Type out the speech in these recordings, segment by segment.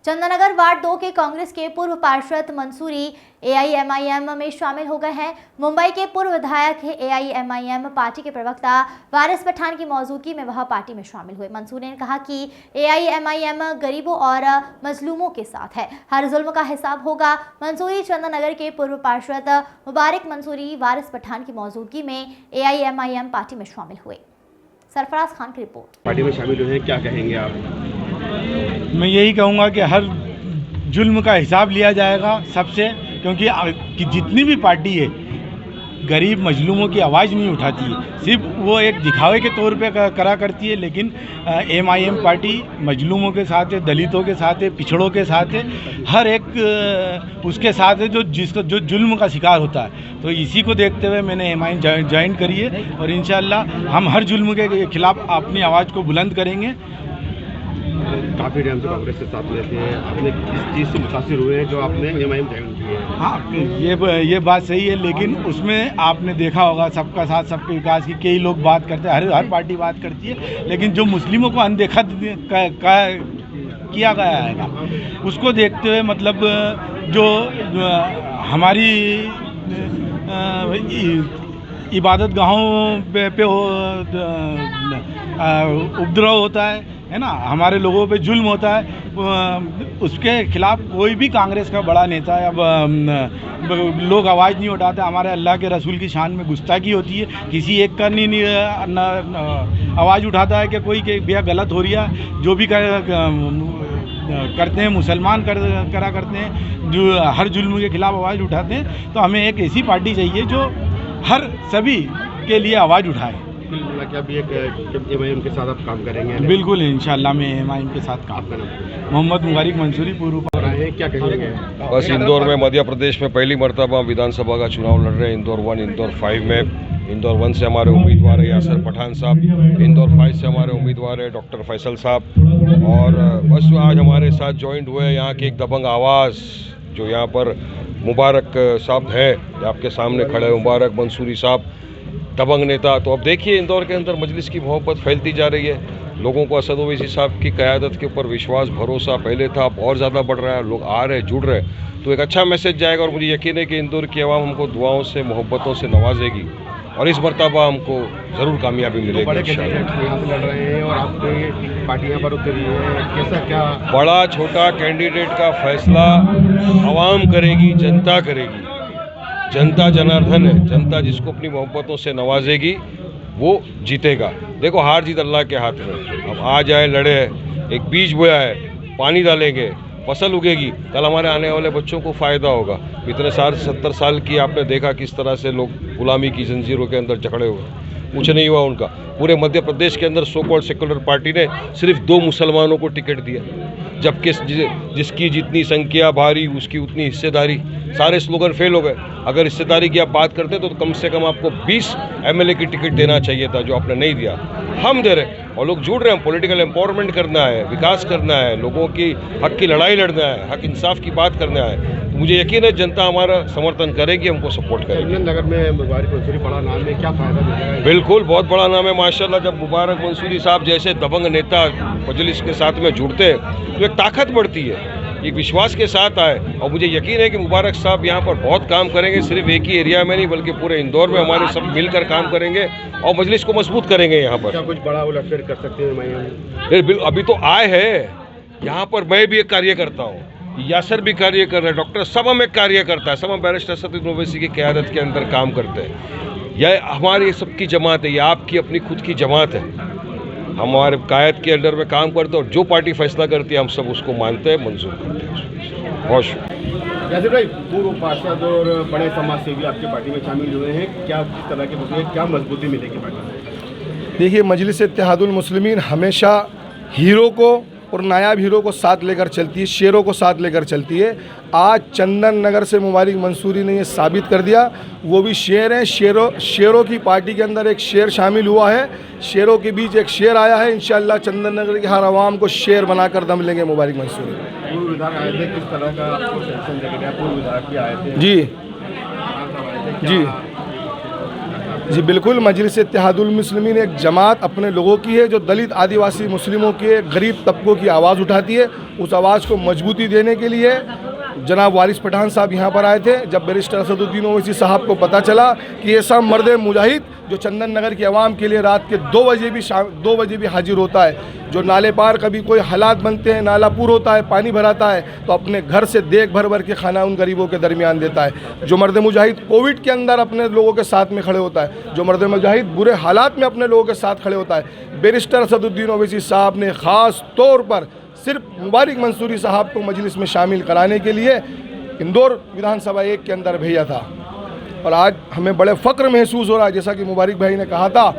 Chandannagar ward 2 के कांग्रेस के पूर्व पार्षद मंसूरी एआईएमआईएम में शामिल हो गए हैं। मुंबई के पूर्व विधायक एआईएमआईएम पार्टी के प्रवक्ता वारिस पठान की मौजूदगी में वह पार्टी में शामिल हुए। मंसूरी ने कहा कि एआईएमआईएम गरीबों और मजलूमों के साथ है, हर जुल्म का हिसाब होगा। मंसूरी चंदननगर के पूर्व पार्षद मुबारक मंसूरी वारिस पठान की मौजूदगी में एआईएमआईएम पार्टी में शामिल हुए। सरफराज खान की रिपोर्ट। पार्टी में शामिल हुए हैं, क्या कहेंगे आप? मैं यही कहूँगा कि हर जुल्म का हिसाब लिया जाएगा सबसे, क्योंकि जितनी भी पार्टी है गरीब मजलूमों की आवाज़ नहीं उठाती है, सिर्फ वो एक दिखावे के तौर पे करा करती है। लेकिन एमआईएम पार्टी मजलूमों के साथ है, दलितों के साथ है, पिछड़ों के साथ है, हर एक उसके साथ है जो जुल्म का शिकार होता है। तो इसी को देखते हुए मैंने एमआईएम ज्वाइन करी है और इंशाअल्लाह हम हर जुल्म के खिलाफ अपनी आवाज़ को बुलंद करेंगे। काफ़ी टाइम से कांग्रेस के साथ रहते हैं, आपने किस चीज़ से मुतासिर हुए हैं जो आपने एमआईएम ज्वाइन की है? हाँ, ये बात सही है, लेकिन उसमें आपने देखा होगा सबका साथ सबके विकास की कई लोग बात करते हैं, हर पार्टी बात करती है, लेकिन जो मुस्लिमों को अनदेखा किया गया है उसको देखते हुए मतलब जो हमारी इबादत गाहों पे उपद्रव होता है ना, हमारे लोगों पे जुल्म होता है, उसके खिलाफ कोई भी कांग्रेस का बड़ा नेता या लोग आवाज़ नहीं उठाते। हमारे अल्लाह के रसूल की शान में गुस्ताखी होती है, किसी एक का नहीं आवाज़ उठाता है कि कोई के भैया गलत हो रही है। जो भी करते हैं मुसलमान करा करते हैं, जो हर जुल्म के खिलाफ आवाज़ उठाते हैं। तो हमें एक ऐसी पार्टी चाहिए जो हर सभी के लिए आवाज़ उठाए। क्या भी एक एमआईएम के साथ आप काम करेंगे? बिल्कुल, इंशाल्लाह मैं एमआईएम के साथ काम करूँगा। मोहम्मद मुबारक मंसूरी पूर्व। क्या कहेंगे? बस इंदौर में मध्य प्रदेश में पहली मरतबा विधानसभा का चुनाव लड़ रहे हैं। इंदौर 1, इंदौर 5 में। इंदौर 1 से हमारे उम्मीदवार है यासर पठान साहब, इंदौर 5 से हमारे उम्मीदवार है डॉक्टर फैसल साहब। और बस आज हमारे साथ ज्वाइंट हुए यहाँ के एक दबंग आवाज़ जो यहाँ पर मुबारक साहब है, आपके सामने खड़े हैं मुबारक मंसूरी साहब, दबंग नेता। तो अब देखिए इंदौर के अंदर मजलिस की मोहब्बत फैलती जा रही है, लोगों को असद ओवैसी साहब की क़यादत के ऊपर विश्वास भरोसा पहले था, अब और ज़्यादा बढ़ रहा है, लोग आ रहे जुड़ रहे, तो एक अच्छा मैसेज जाएगा। और मुझे यकीन है कि इंदौर की आवाम हमको दुआओं से मोहब्बतों से नवाजेगी और इस मरतबा हमको ज़रूर कामयाबी मिलेगी। बड़े कैंडिडेट यहाँ से लड़ रहे हैं और आपकी पार्टी यहाँ पर उतरी है, कैसा क्या? बड़ा छोटा कैंडिडेट का फैसला आवाम करेगी, जनता करेगी। जनता जनार्दन है, जनता जिसको अपनी मोहब्बतों से नवाजेगी वो जीतेगा। देखो हार जीत अल्लाह के हाथ में। अब आ जाए लड़े, एक बीज बोया है, पानी डालेंगे, फसल उगेगी, कल हमारे आने वाले बच्चों को फ़ायदा होगा। इतने 70 साल की आपने देखा किस तरह से लोग गुलामी की जंजीरों के अंदर जकड़े हुए, कुछ नहीं हुआ उनका। पूरे मध्य प्रदेश के अंदर सो कॉल्ड सेकुलर पार्टी ने सिर्फ 2 मुसलमानों को टिकट दिया, जबकि जिसकी जितनी संख्या भारी उसकी उतनी हिस्सेदारी। सारे स्लोगन फेल हो गए। अगर हिस्सेदारी की आप बात करते हैं तो कम से कम आपको 20 एमएलए की टिकट देना चाहिए था, जो आपने नहीं दिया। हम दे रहे और लोग जुड़ रहे हैं। पॉलिटिकल एम्पावरमेंट करना है, विकास करना है, लोगों की हक की लड़ाई लड़ना है, हक इंसाफ की बात करना है। तो मुझे यकीन है जनता हमारा समर्थन करेगी, हमको सपोर्ट करेगी। चंदननगर में मुबारक मंसूरी बड़ा नाम है, क्या फ़ायदा मिलेगा? बिल्कुल, बहुत बड़ा नाम है माशाल्लाह। जब मुबारक मंसूरी साहब जैसे दबंग नेता मजलिस के साथ में जुड़ते हैं तो एक ताकत बढ़ती है, एक विश्वास के साथ आए। और मुझे यकीन है कि मुबारक साहब यहाँ पर बहुत काम करेंगे, सिर्फ एक ही एरिया में नहीं बल्कि पूरे इंदौर में हमारे सब मिलकर काम करेंगे और मजलिस को मजबूत करेंगे। यहाँ पर क्या कुछ बड़ा उलटफेर कर सकते हैं? अभी तो आए हैं यहाँ पर, मैं भी एक कार्य करता हूँ, यासर भी कार्य कर रहे हैं, डॉक्टर सब हम एक कार्य करता है, सब हम बैरिस्टर असद ओवैसी की क़यादत के अंदर काम करते हैं। यह हमारी सबकी जमात है, यह आपकी अपनी खुद की जमात है। हमारे कायद के अंडर में काम करते हैं और जो पार्टी फैसला करती है हम सब उसको मानते हैं, मंजूर करते हैं। बहुत शुक्रिया। यासिर भाई, पूर्व पार्षद और बड़े समाज सेवी आपकी पार्टी में शामिल हुए हैं, क्या किस तरह के मसले, क्या मजबूती मिलेगी पार्टी में? देखिए, मजलिस इत्तेहादुल मुस्लिमीन हमेशा हीरो को और नायाब हीरो को साथ लेकर चलती है, शेरों को साथ लेकर चलती है। आज चंदननगर से मुबारक मंसूरी ने ये साबित कर दिया, वो भी शेर हैं। शेरों की पार्टी के अंदर एक शेर शामिल हुआ है, शेरों के बीच एक शेर आया है। इंशाअल्लाह चंदननगर के हर आवाम को शेर बनाकर दम लेंगे मुबारक मंसूरी। पूर्व विधायक आए थे, किस तरह का आपको सेंशन लग गया? पूर्व विधायक भी आए थे जी जी। जी बिल्कुल, मजलिस इत्तेहादुल मुस्लिमीन एक जमात अपने लोगों की है जो दलित आदिवासी मुस्लिमों के गरीब तबकों की आवाज़ उठाती है। उस आवाज़ को मजबूती देने के लिए जनाब वारिस पठान साहब यहाँ पर आए थे। जब बैरिस्टर असदुद्दीन ओवैसी साहब को पता चला कि ऐसा मर्द मुजाहिद जो चंदन नगर की आवाम के लिए रात के 2 बजे भी हाजिर होता है, जो नाले पार कभी कोई हालात बनते हैं, नाला पूर होता है, पानी भराता है, तो अपने घर से देख भर के खाना उन गरीबों के दरमियान देता है। जो मर्द मुजाहिद कोविड के अंदर अपने लोगों के साथ में खड़े होता है, जो मर्द मुजाहिद बुरे हालात में अपने लोगों के साथ खड़े होता है। बैरिस्टर असदुद्दीन ओवैसी साहब ने ख़ास तौर पर सिर्फ मुबारिक मंसूरी साहब को मजलिस में शामिल कराने के लिए इंदौर विधानसभा 1 के अंदर भेजा था। और आज हमें बड़े फ़ख्र महसूस हो रहा है, जैसा कि मुबारिक भाई ने कहा था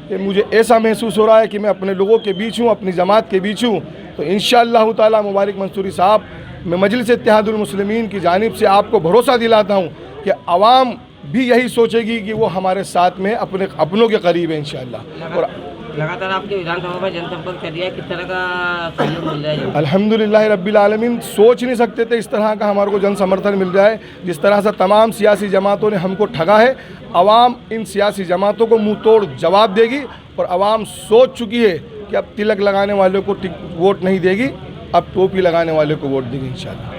कि मुझे ऐसा महसूस हो रहा है कि मैं अपने लोगों के बीच हूँ, अपनी जमात के बीच हूँ। तो इंशाअल्लाह ताला मुबारिक मंसूरी साहब, मैं मजलिस इत्तेहादुल मुस्लिमीन की जानिब से आपको भरोसा दिलाता हूँ कि आवाम भी यही सोचेगी कि वो हमारे साथ में अपनों के करीब है इंशाअल्लाह। और लगातार आपके विधानसभा में जनसंपर्क कर दिया है, किस तरह का सहयोग मिल रहा है? अल्हम्दुलिल्लाह रब्बिल आलमीन, सोच नहीं सकते थे इस तरह का हमारे को जन समर्थन मिल जाए। जिस तरह से तमाम सियासी जमातों ने हमको ठगा है, आवाम इन सियासी जमातों को मुंह तोड़ जवाब देगी। और आवाम सोच चुकी है कि अब तिलक लगाने वाले को वोट नहीं देगी, अब टोपी लगाने वाले को वोट देगी इंशाअल्लाह।